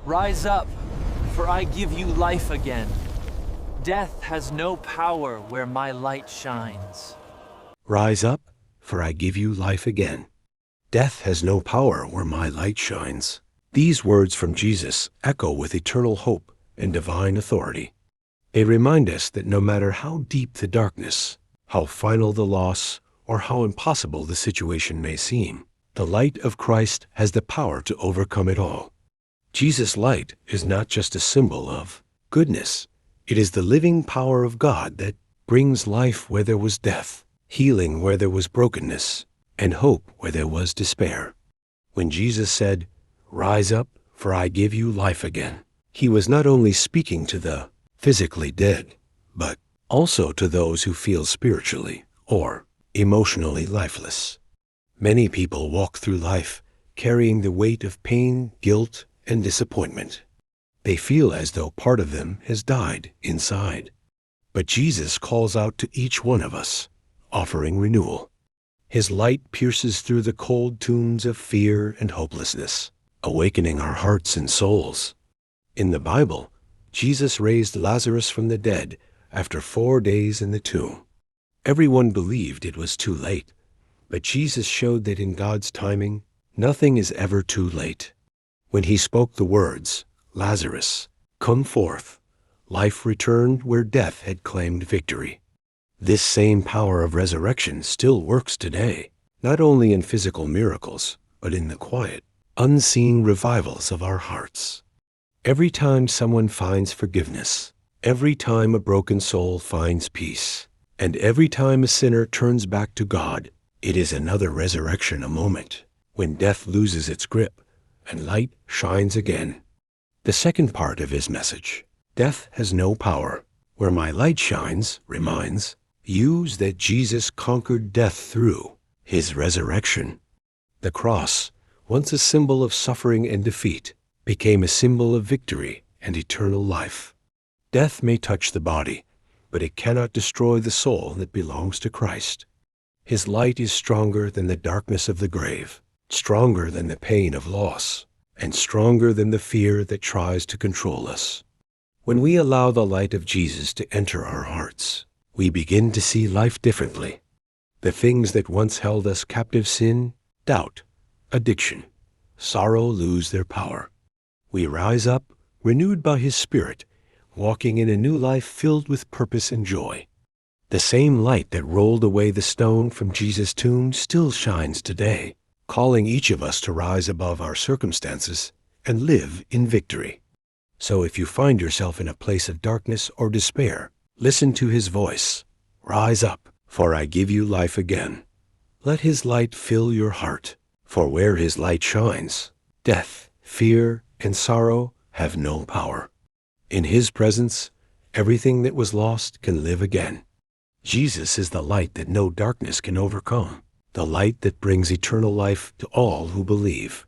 Rise up, for I give you life again. Death has no power where my light shines. Rise up, for I give you life again. Death has no power where my light shines. These words from Jesus echo with eternal hope and divine authority. They remind us that no matter how deep the darkness, how final the loss, or how impossible the situation may seem, the light of Christ has the power to overcome it all. Jesus' light is not just a symbol of goodness. It is the living power of God that brings life where there was death, healing where there was brokenness, and hope where there was despair. When Jesus said, "Rise up, for I give you life again," he was not only speaking to the physically dead, but also to those who feel spiritually or emotionally lifeless. Many people walk through life carrying the weight of pain, guilt, and disappointment. They feel as though part of them has died inside. But Jesus calls out to each one of us, offering renewal. His light pierces through the cold tombs of fear and hopelessness, awakening our hearts and souls. In the Bible, Jesus raised Lazarus from the dead after 4 days in the tomb. Everyone believed it was too late, but Jesus showed that in God's timing, nothing is ever too late. When he spoke the words, "Lazarus, come forth," life returned where death had claimed victory. This same power of resurrection still works today, not only in physical miracles, but in the quiet, unseen revivals of our hearts. Every time someone finds forgiveness, every time a broken soul finds peace, and every time a sinner turns back to God, it is another resurrection, a moment when death loses its grip and light shines again. The second part of his message, "Death has no power where my light shines," reminds use that Jesus conquered death through his resurrection. The cross, once a symbol of suffering and defeat, became a symbol of victory and eternal life. Death may touch the body, but it cannot destroy the soul that belongs to Christ. His light is stronger than the darkness of the grave, stronger than the pain of loss, and stronger than the fear that tries to control us. When we allow the light of Jesus to enter our hearts, we begin to see life differently. The things that once held us captive, sin, doubt, addiction, sorrow, lose their power. We rise up, renewed by his Spirit, walking in a new life filled with purpose and joy. The same light that rolled away the stone from Jesus' tomb still shines today, calling each of us to rise above our circumstances and live in victory. So if you find yourself in a place of darkness or despair, listen to his voice. "Rise up, for I give you life again." Let his light fill your heart, for where his light shines, death, fear, and sorrow have no power. In his presence, everything that was lost can live again. Jesus is the light that no darkness can overcome, the light that brings eternal life to all who believe.